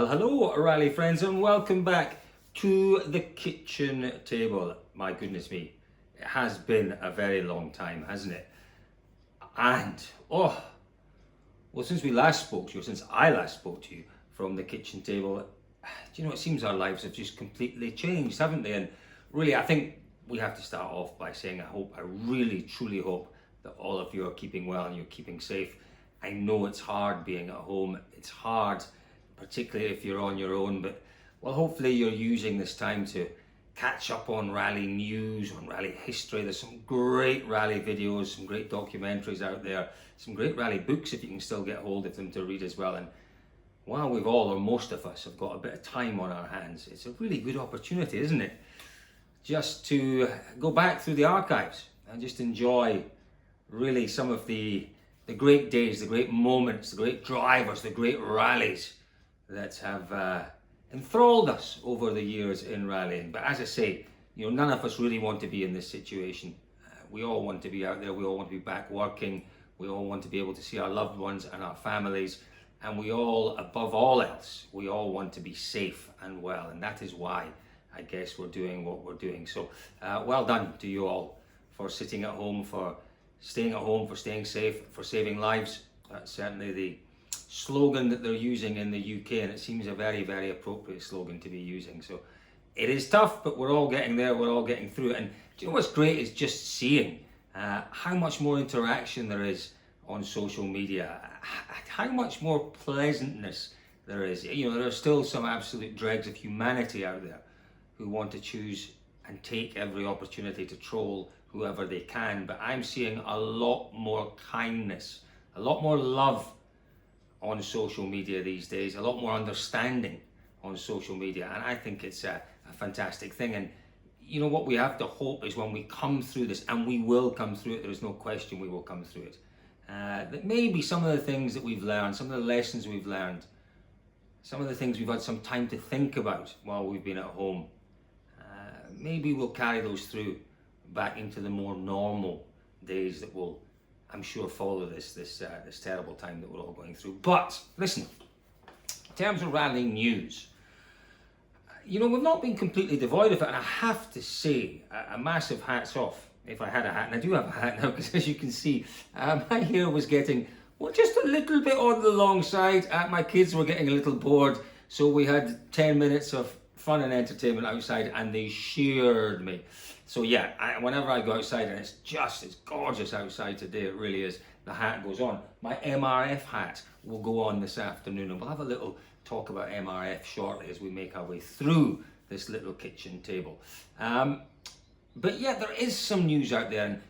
Well, hello, rally friends, and welcome back to the kitchen table. My goodness me, it has been a very long time, hasn't it? And, well, since we last spoke to you, since I last spoke to you from the kitchen table, do you know, it seems our lives have just completely changed, haven't they? And really, I think we have to start off by saying I really, truly hope that all of you are keeping well and you're keeping safe. I know it's hard being at home. It's hard, particularly if you're on your own, but well, hopefully you're using this time to catch up on rally news, on rally history. There's some great rally videos, some great documentaries out there, some great rally books if you can still get hold of them to read as well. And while we've all, or most of us, have got a bit of time on our hands, it's a really good opportunity, isn't it? Just to go back through the archives and just enjoy really some of the great days, the great moments, the great drivers, the great rallies that have enthralled us over the years in rallying. But as I say, you know, none of us really want to be in this situation. We all want to be out there, we all want to be back working, we all want to be able to see our loved ones and our families, and we all, above all else, we all want to be safe and well, and that is why I guess we're doing what we're doing. So well done to you all for sitting at home, for staying at home, for staying safe, for saving lives. That's certainly the slogan that they're using in the UK, and it seems a very, very appropriate slogan to be using. So it is tough, but we're all getting there, we're all getting through it. And do you know what's great is just seeing how much more interaction there is on social media, how much more pleasantness there is. You know, there are still some absolute dregs of humanity out there who want to choose and take every opportunity to troll whoever they can, but I'm seeing a lot more kindness, a lot more love on social media these days, a lot more understanding on social media, and I think it's a fantastic thing. And you know what we have to hope is when we come through this, and we will come through it, there is no question we will come through it, that maybe some of the things that we've learned, some of the lessons we've learned, some of the things we've had some time to think about while we've been at home, maybe we'll carry those through back into the more normal days that will, I'm sure, follow this terrible time that we're all going through. But listen, in terms of rallying news, you know, we've not been completely devoid of it, and I have to say a massive hats off, if I had a hat, and I do have a hat now, because as you can see, my hair was getting, well, just a little bit on the long side. My kids were getting a little bored, so we had 10 minutes of fun and entertainment outside, and they sheared me. So yeah, whenever I go outside, and it's gorgeous outside today, it really is, the hat goes on. My MRF hat will go on this afternoon, and we'll have a little talk about MRF shortly as we make our way through this little kitchen table. But yeah, there is some news out there, and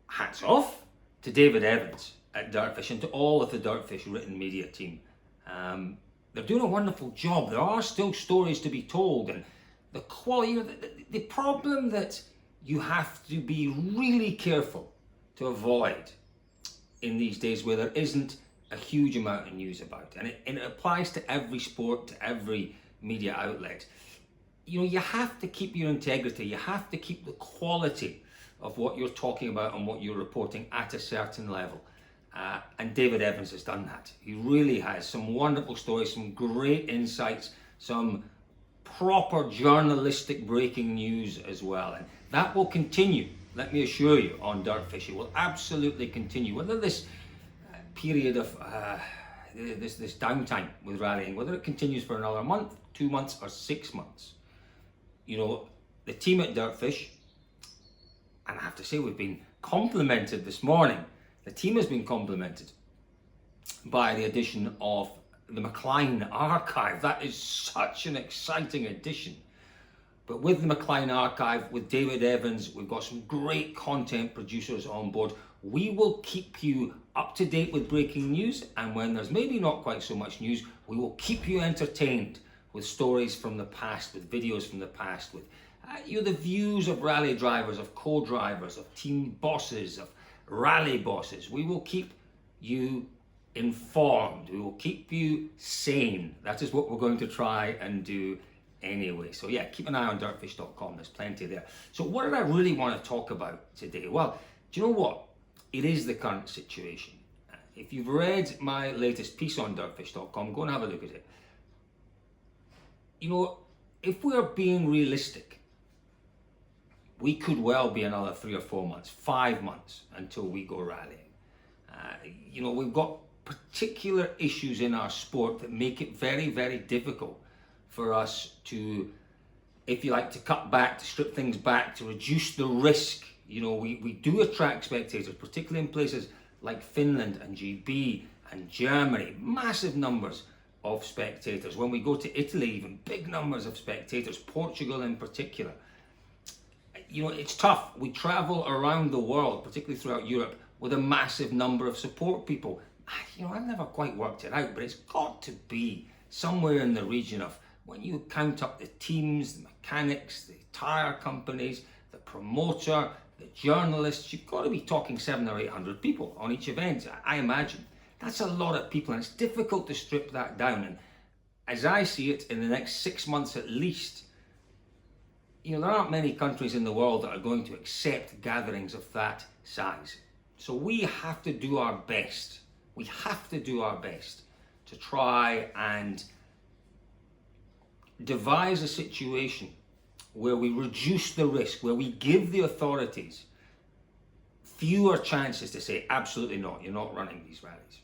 hats off to David Evans at Dirtfish and to all of the Dirtfish written media team. They're doing a wonderful job. There are still stories to be told, and the quality, the problem that you have to be really careful to avoid in these days where there isn't a huge amount of news about, and it applies to every sport, to every media outlet. You know, you have to keep your integrity, you have to keep the quality of what you're talking about and what you're reporting at a certain level. And David Evans has done that. He really has. Some wonderful stories, some great insights, some proper journalistic breaking news as well. And that will continue, let me assure you, on Dirtfish. It will absolutely continue. Whether this period of this downtime with rallying, whether it continues for another month, 2 months, or 6 months, you know, the team at Dirtfish, and I have to say we've been complimented this morning. The team has been complimented by the addition of the McLean Archive. That is such an exciting addition. But with the McLean Archive, with David Evans, we've got some great content producers on board. We will keep you up to date with breaking news, and when there's maybe not quite so much news, we will keep you entertained with stories from the past, with videos from the past, with you know, the views of rally drivers, of co-drivers, of team bosses, of rally bosses. We will keep you informed. We will keep you sane. That is what we're going to try and do anyway. So yeah, keep an eye on dirtfish.com. There's plenty there. So what did I really want to talk about today? Well, do you know what? It is the current situation. If you've read my latest piece on dirtfish.com, go and have a look at it. you know, if we're being realistic, we could well be another 3 or 4 months, 5 months until we go rallying. You know, we've got particular issues in our sport that make it very, very difficult for us to, if you like, to cut back, to strip things back, to reduce the risk. You know, we do attract spectators, particularly in places like Finland and GB and Germany, massive numbers of spectators. When we go to Italy, even big numbers of spectators, Portugal in particular. You know, it's tough. We travel around the world, particularly throughout Europe, with a massive number of support people. You know, I've never quite worked it out, but it's got to be somewhere in the region of, when you count up the teams, the mechanics, the tyre companies, the promoter, the journalists, you've got to be talking 700 or 800 people on each event, I imagine. That's a lot of people, and it's difficult to strip that down. And as I see it, in the next 6 months at least, you know, there aren't many countries in the world that are going to accept gatherings of that size. So we have to do our best. We have to do our best to try and devise a situation where we reduce the risk, where we give the authorities fewer chances to say, absolutely not, you're not running these rallies.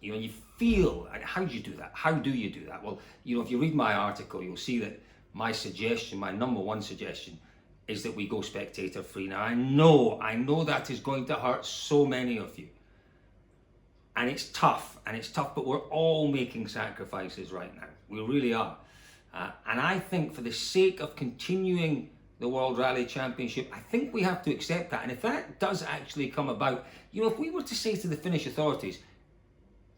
You know, you feel, how do you do that? How do you do that? Well, you know, if you read my article, you'll see that my suggestion, my number one suggestion, is that we go spectator free. Now, I know that is going to hurt so many of you. And it's tough, but we're all making sacrifices right now. We really are. And I think for the sake of continuing the World Rally Championship, I think we have to accept that. And if that does actually come about, you know, if we were to say to the Finnish authorities,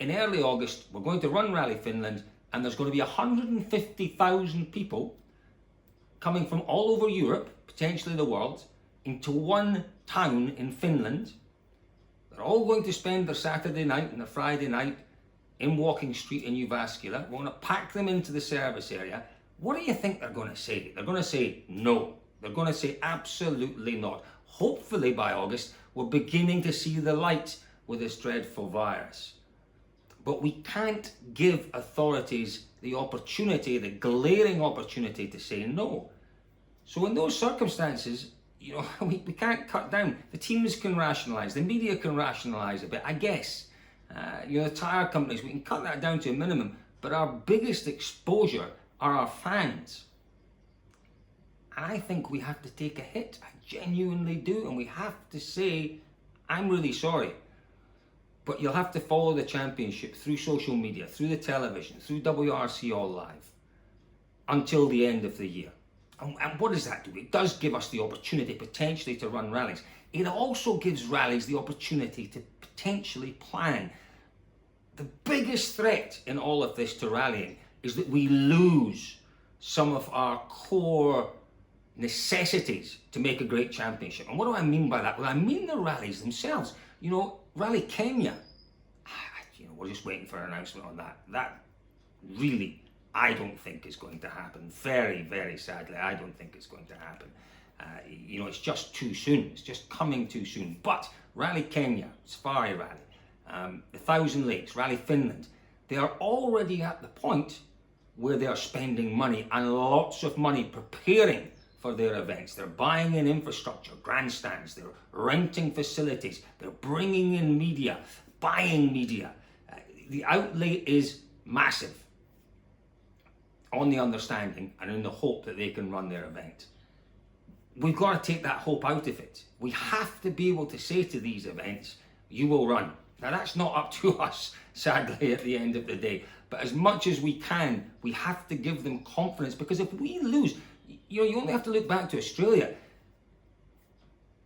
in early August, we're going to run Rally Finland, and there's going to be 150,000 people coming from all over Europe, potentially the world, into one town in Finland. They're all going to spend their Saturday night and their Friday night in Walking Street in Jyväskylä. We're going to pack them into the service area. What do you think they're going to say? They're going to say no. They're going to say absolutely not. Hopefully by August, we're beginning to see the light with this dreadful virus. But we can't give authorities the opportunity, the glaring opportunity to say no. So in those circumstances, you know, we can't cut down. The teams can rationalise, the media can rationalise a bit, I guess. You know, the tyre companies, we can cut that down to a minimum. But our biggest exposure are our fans. And I think we have to take a hit. I genuinely do. And we have to say, I'm really sorry. But you'll have to follow the championship through social media, through the television, through WRC All Live, until the end of the year. And what does that do? It does give us the opportunity potentially to run rallies. It also gives rallies the opportunity to potentially plan. The biggest threat in all of this to rallying is that we lose some of our core necessities to make a great championship. And what do I mean by that? Well, I mean the rallies themselves. You know, Rally Kenya, you know, we're just waiting for an announcement on that. That really, I don't think is going to happen. Very, very sadly, I don't think it's going to happen. You know, it's just too soon. It's just coming too soon. But Rally Kenya, Safari Rally, the Thousand Lakes, Rally Finland, they are already at the point where they are spending money, and lots of money, preparing for their events. They're buying in infrastructure, grandstands, they're renting facilities, they're bringing in media, buying media. The outlay is massive, on the understanding and in the hope that they can run their event. We've got to take that hope out of it. We have to be able to say to these events, you will run. Now that's not up to us, sadly, at the end of the day. But as much as we can, we have to give them confidence, because if we lose, you know, you only have to look back to Australia.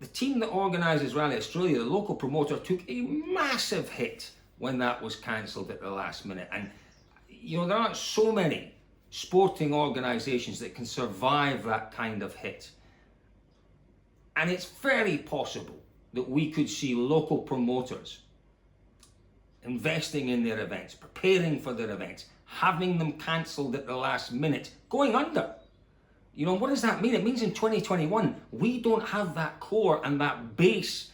The team that organises Rally Australia, the local promoter, took a massive hit when that was cancelled at the last minute. And, you know, there aren't so many sporting organisations that can survive that kind of hit. And it's very possible that we could see local promoters investing in their events, preparing for their events, having them cancelled at the last minute, going under. You know, what does that mean? It means in 2021, we don't have that core and that base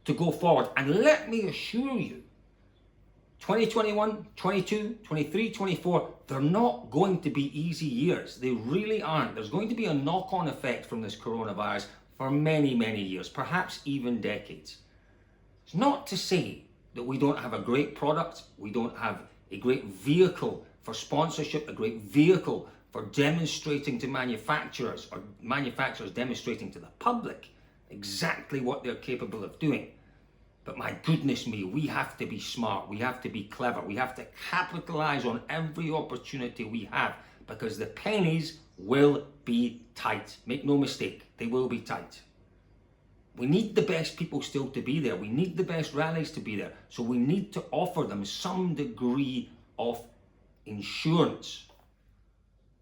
to go forward. And let me assure you, 2021, 22, 23, 24, they're not going to be easy years. They really aren't. There's going to be a knock-on effect from this coronavirus for many, many years, perhaps even decades. It's not to say that we don't have a great product, we don't have a great vehicle for sponsorship, a great vehicle for demonstrating to manufacturers, or manufacturers demonstrating to the public exactly what they're capable of doing. But my goodness me, we have to be smart, we have to be clever, we have to capitalize on every opportunity we have, because the pennies will be tight. Make no mistake, they will be tight. We need the best people still to be there. We need the best rallies to be there. So we need to offer them some degree of insurance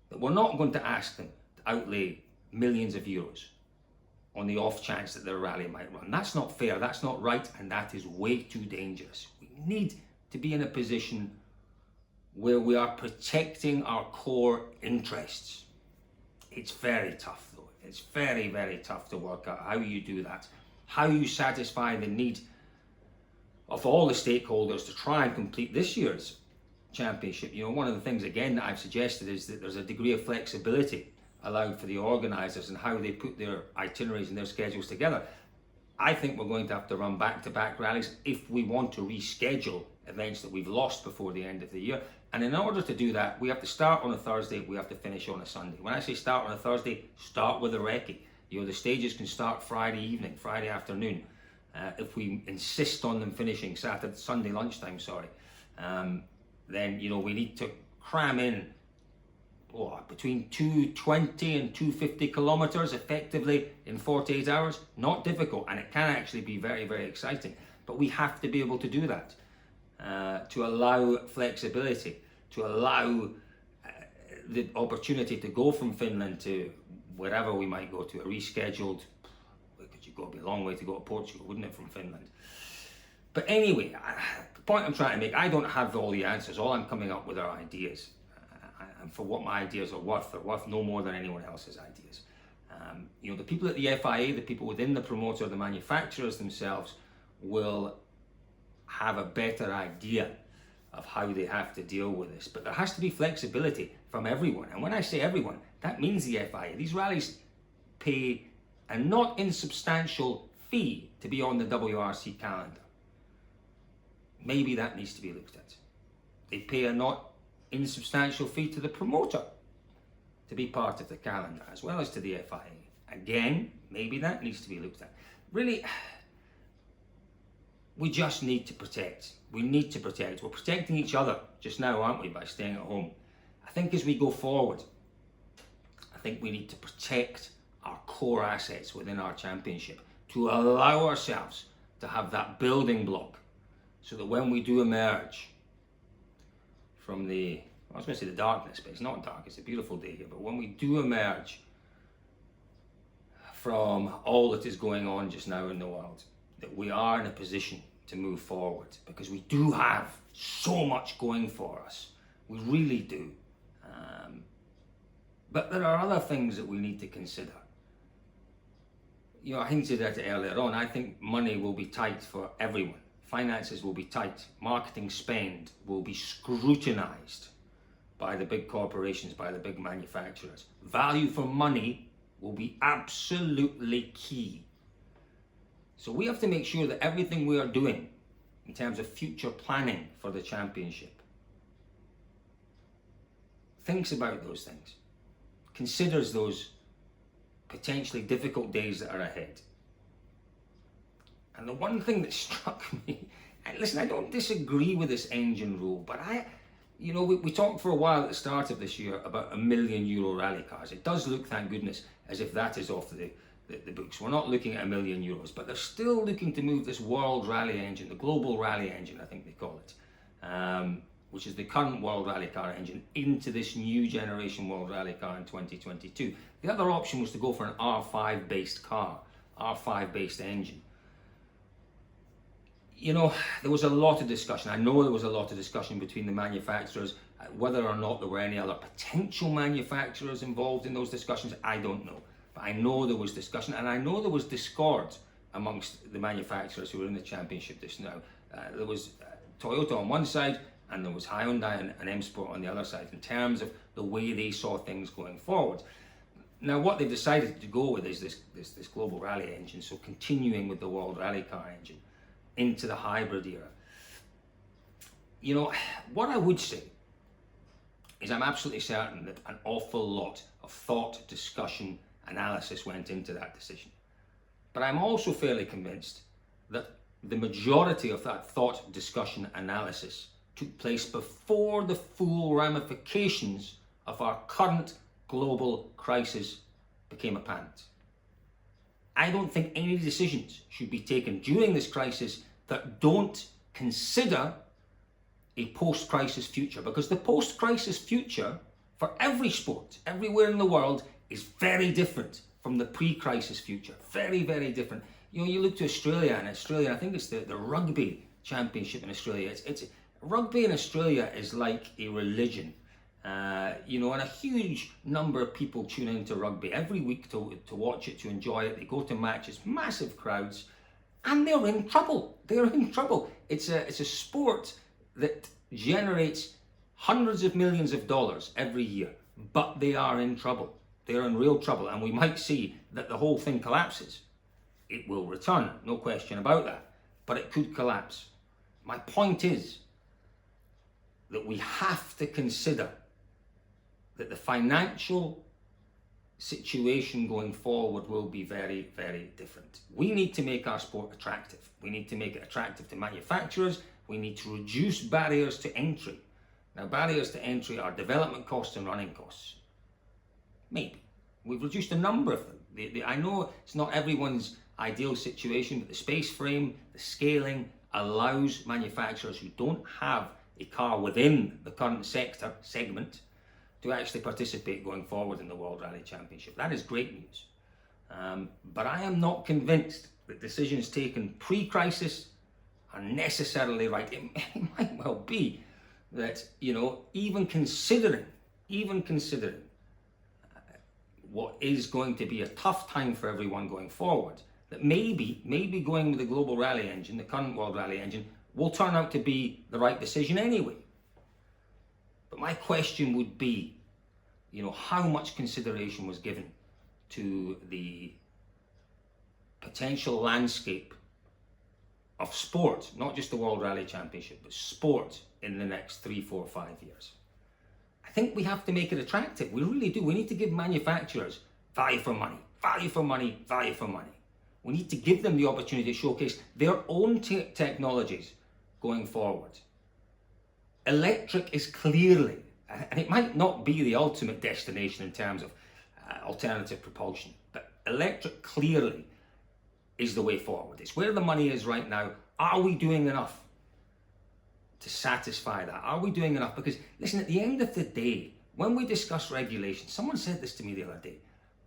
that we're not going to ask them to outlay millions of euros on the off chance that their rally might run. That's not fair, that's not right, and that is way too dangerous. We need to be in a position where we are protecting our core interests. It's very tough though. It's very, very tough to work out how you do that, how you satisfy the need of all the stakeholders to try and complete this year's championship. You know, one of the things again that I've suggested is that there's a degree of flexibility allowed for the organisers and how they put their itineraries and their schedules together. I think we're going to have to run back-to-back rallies if we want to reschedule events that we've lost before the end of the year. And in order to do that, we have to start on a Thursday, we have to finish on a Sunday. When I say start on a Thursday, start with a recce. You know, the stages can start Friday evening, Friday afternoon. If we insist on them finishing Sunday lunchtime, then, you know, we need to cram in between 220 and 250 kilometers effectively in 48 hours. Not difficult, and it can actually be very, very exciting. But we have to be able to do that to allow flexibility, to allow the opportunity to go from Finland to wherever we might go to, a rescheduled, because you've got to be a long way to go to Portugal, wouldn't it, from Finland? But anyway, the point I'm trying to make, I don't have all the answers. All I'm coming up with are ideas. And for what my ideas are worth, they're worth no more than anyone else's ideas. You know, the people at the FIA, the people within the promoter, the manufacturers themselves will have a better idea of how they have to deal with this. But there has to be flexibility from everyone. And when I say everyone, that means the FIA. These rallies pay a not insubstantial fee to be on the WRC calendar. Maybe that needs to be looked at. They pay a not insubstantial fee to the promoter to be part of the calendar, as well as to the FIA. Again, maybe that needs to be looked at. Really, we just need to protect. We need to protect. We're protecting each other just now, aren't we, by staying at home? I think as we go forward, I think we need to protect our core assets within our championship to allow ourselves to have that building block so that when we do emerge from the, I was going to say the darkness, but it's not dark, it's a beautiful day here, but when we do emerge from all that is going on just now in the world, that we are in a position to move forward, because we do have so much going for us. We really do. But there are other things that we need to consider. You know, I hinted at it earlier on, I think money will be tight for everyone. Finances will be tight. Marketing spend will be scrutinized by the big corporations, by the big manufacturers. Value for money will be absolutely key. So we have to make sure that everything we are doing in terms of future planning for the championship thinks about those things, considers those potentially difficult days that are ahead. And the one thing that struck me, and listen, I don't disagree with this engine rule, but we talked for a while at the start of this year about €1 million rally cars. It does look, thank goodness, as if that is off the books. We're not looking at €1 million, but they're still looking to move this world rally engine, the global rally engine, I think they call it, which is the current world rally car engine, into this new generation world rally car in 2022. The other option was to go for an R5 based car, R5 based engine. You know, there was a lot of discussion. I know there was a lot of discussion between the manufacturers. Whether or not there were any other potential manufacturers involved in those discussions, I don't know. But I know there was discussion, and I know there was discord amongst the manufacturers who were in the championship just now. There was Toyota on one side, and there was Hyundai and M Sport on the other side in terms of the way they saw things going forward. Now, what they've decided to go with is this global rally engine, so continuing with the World Rally Car engine into the hybrid era. You know, what I would say is I'm absolutely certain that an awful lot of thought, discussion, analysis went into that decision. But I'm also fairly convinced that the majority of that thought, discussion, analysis took place before the full ramifications of our current global crisis became apparent. I don't think any decisions should be taken during this crisis that don't consider a post-crisis future, because the post-crisis future for every sport, everywhere in the world, is very different from the pre-crisis future. Very, very different. You know, you look to Australia, and Australia, I think it's the rugby championship in Australia. It's rugby in Australia is like a religion. You know, and a huge number of people tune into rugby every week to watch it, to enjoy it. They go to matches, massive crowds, and they're in trouble. They're in trouble. It's a sport that generates hundreds of millions of dollars every year, but they are in trouble. They're in real trouble, and we might see that the whole thing collapses. It will return, no question about that, but it could collapse. My point is that we have to consider that the financial situation going forward will be very, very different. We need to make our sport attractive. We need to make it attractive to manufacturers. We need to reduce barriers to entry. Now, barriers to entry are development costs and running costs. Maybe. We've reduced a number of them. I know it's not everyone's ideal situation, but the space frame, the scaling allows manufacturers who don't have a car within the current segment to actually participate going forward in the World Rally Championship. That is great news. But I am not convinced that decisions taken pre-crisis are necessarily right. It might well be that, you know, even considering what is going to be a tough time for everyone going forward, that maybe going with the global rally engine, the current World Rally engine, will turn out to be the right decision anyway. But my question would be, you know, how much consideration was given to the potential landscape of sport, not just the World Rally Championship, but sport in the next 3, 4, 5 years? I think we have to make it attractive. We really do. We need to give manufacturers value for money, value for money, value for money. We need to give them the opportunity to showcase their own technologies going forward. Electric is clearly, and it might not be the ultimate destination in terms of alternative propulsion, but electric clearly is the way forward. It's where the money is right now. Are we doing enough to satisfy that? Are we doing enough? Because listen, at the end of the day, when we discuss regulations, someone said this to me the other day,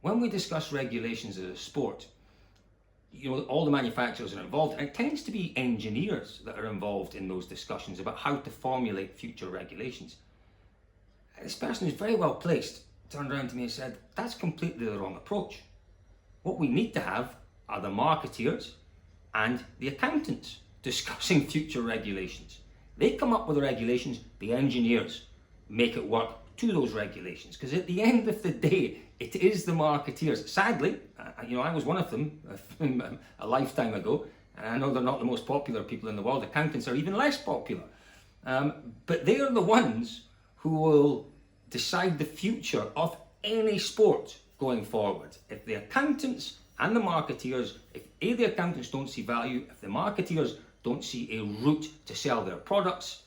when we discuss regulations as a sport, you know, all the manufacturers are involved, and it tends to be engineers that are involved in those discussions about how to formulate future regulations. And this person who's very well placed turned around to me and said, that's completely the wrong approach. What we need to have are the marketeers and the accountants discussing future regulations. They come up with the regulations, the engineers make it work to those regulations, because at the end of the day, it is the marketeers. Sadly, you know, I was one of them a lifetime ago, and I know they're not the most popular people in the world. Accountants are even less popular. But they are the ones who will decide the future of any sport going forward. If the accountants and the marketeers, if the accountants don't see value, if the marketeers don't see a route to sell their products,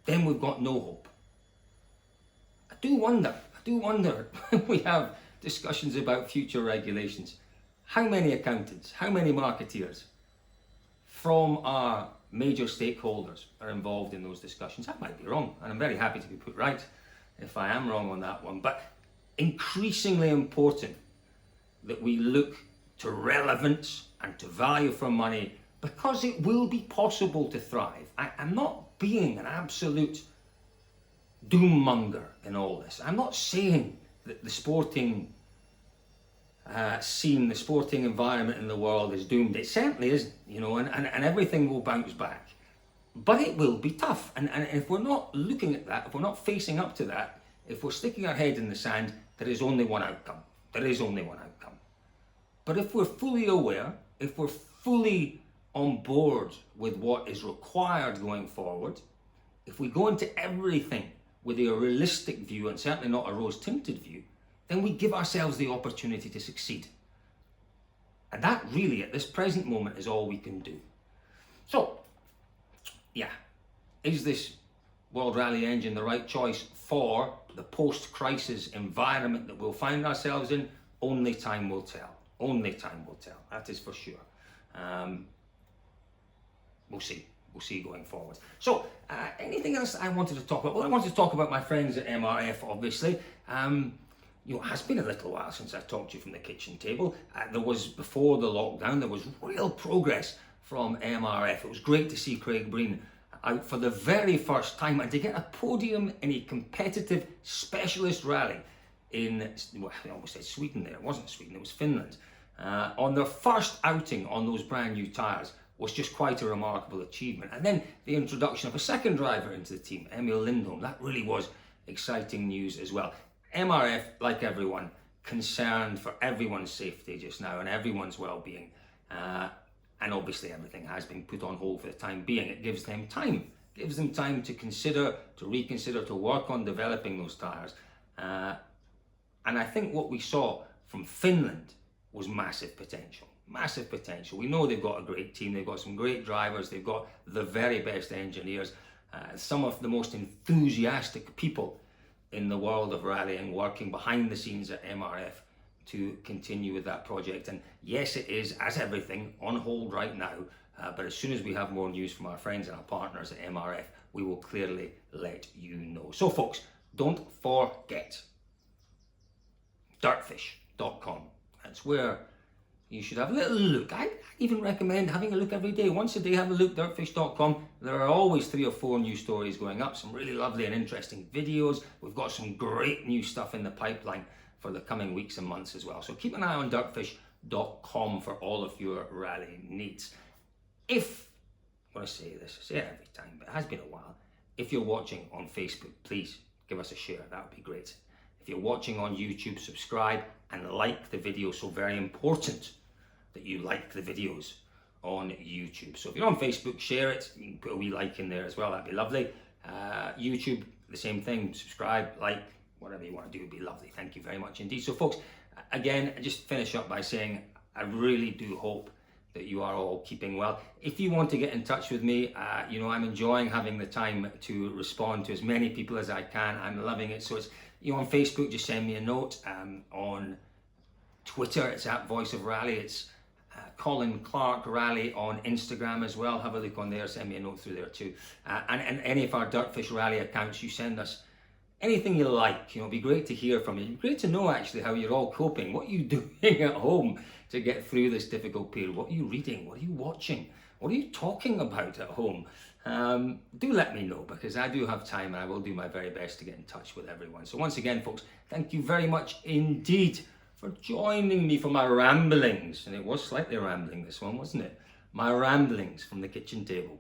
then we've got no hope. I do wonder when we have discussions about future regulations, how many accountants, how many marketeers from our major stakeholders are involved in those discussions. I might be wrong, and I'm very happy to be put right if I am wrong on that one, but increasingly important that we look to relevance and to value for money, because it will be possible to thrive. I'm not being an absolute doom-monger in all this. I'm not saying that the sporting scene, the sporting environment in the world is doomed. It certainly isn't, you know, and everything will bounce back. But it will be tough. And if we're not looking at that, if we're not facing up to that, if we're sticking our head in the sand, there is only one outcome. There is only one outcome. But if we're fully aware, if we're fully on board with what is required going forward, if we go into everything with a realistic view and certainly not a rose-tinted view, then we give ourselves the opportunity to succeed. And that really, at this present moment, is all we can do. So, yeah, is this World Rally Engine the right choice for the post-crisis environment that we'll find ourselves in? Only time will tell. Only time will tell. That is for sure. We'll see. We'll see going forward. So, anything else I wanted to talk about? Well, I wanted to talk about my friends at MRF, obviously. It has been a little while since I talked to you from the kitchen table. There was, before the lockdown, there was real progress from MRF. It was great to see Craig Breen out for the very first time and to get a podium in a competitive specialist rally in, well, I almost said Sweden there. It wasn't Sweden, it was Finland. On their first outing on those brand new tyres was just quite a remarkable achievement. And then the introduction of a second driver into the team, Emil Lindholm, that really was exciting news as well. MRF, like everyone, concerned for everyone's safety just now and everyone's well-being. And obviously everything has been put on hold for the time being. It gives them time. It gives them time to consider, to reconsider, to work on developing those tyres. And I think what we saw from Finland was massive potential. Massive potential. We know they've got a great team, they've got some great drivers, they've got the very best engineers, some of the most enthusiastic people in the world of rallying working behind the scenes at MRF to continue with that project. And yes, it is, as everything, on hold right now, but as soon as we have more news from our friends and our partners at MRF, we will clearly let you know. So folks, don't forget dirtfish.com. That's where you should have a little look. I even recommend having a look every day. Once a day, have a look, dirtfish.com. There are always 3 or 4 new stories going up, some really lovely and interesting videos. We've got some great new stuff in the pipeline for the coming weeks and months as well. So keep an eye on dirtfish.com for all of your rally needs. If, when I say this, I say it every time, but it has been a while. If you're watching on Facebook, please give us a share. That would be great. If you're watching on YouTube, subscribe and like the video. So very important that you like the videos on YouTube. So if you're on Facebook, share it. You can put a wee like in there as well. That'd be lovely. YouTube, the same thing. Subscribe, like, whatever you want to do would be lovely. Thank you very much indeed. So folks, again, I just finish up by saying I really do hope that you are all keeping well. If you want to get in touch with me, I'm enjoying having the time to respond to as many people as I can. I'm loving it. So it's, on Facebook, just send me a note. On Twitter, it's at Voice of Rally. It's Colin Clark Rally on Instagram as well. Have a look on there. Send me a note through there too. And any of our Dirtfish Rally accounts, you send us anything you like. It'd be great to hear from you. It'd be great to know actually how you're all coping. What are you doing at home to get through this difficult period? What are you reading? What are you watching? What are you talking about at home? Do let me know, because I do have time and I will do my very best to get in touch with everyone. So once again, folks, thank you very much indeed for joining me for my ramblings. And it was slightly rambling, this one, wasn't it? My ramblings from the kitchen table.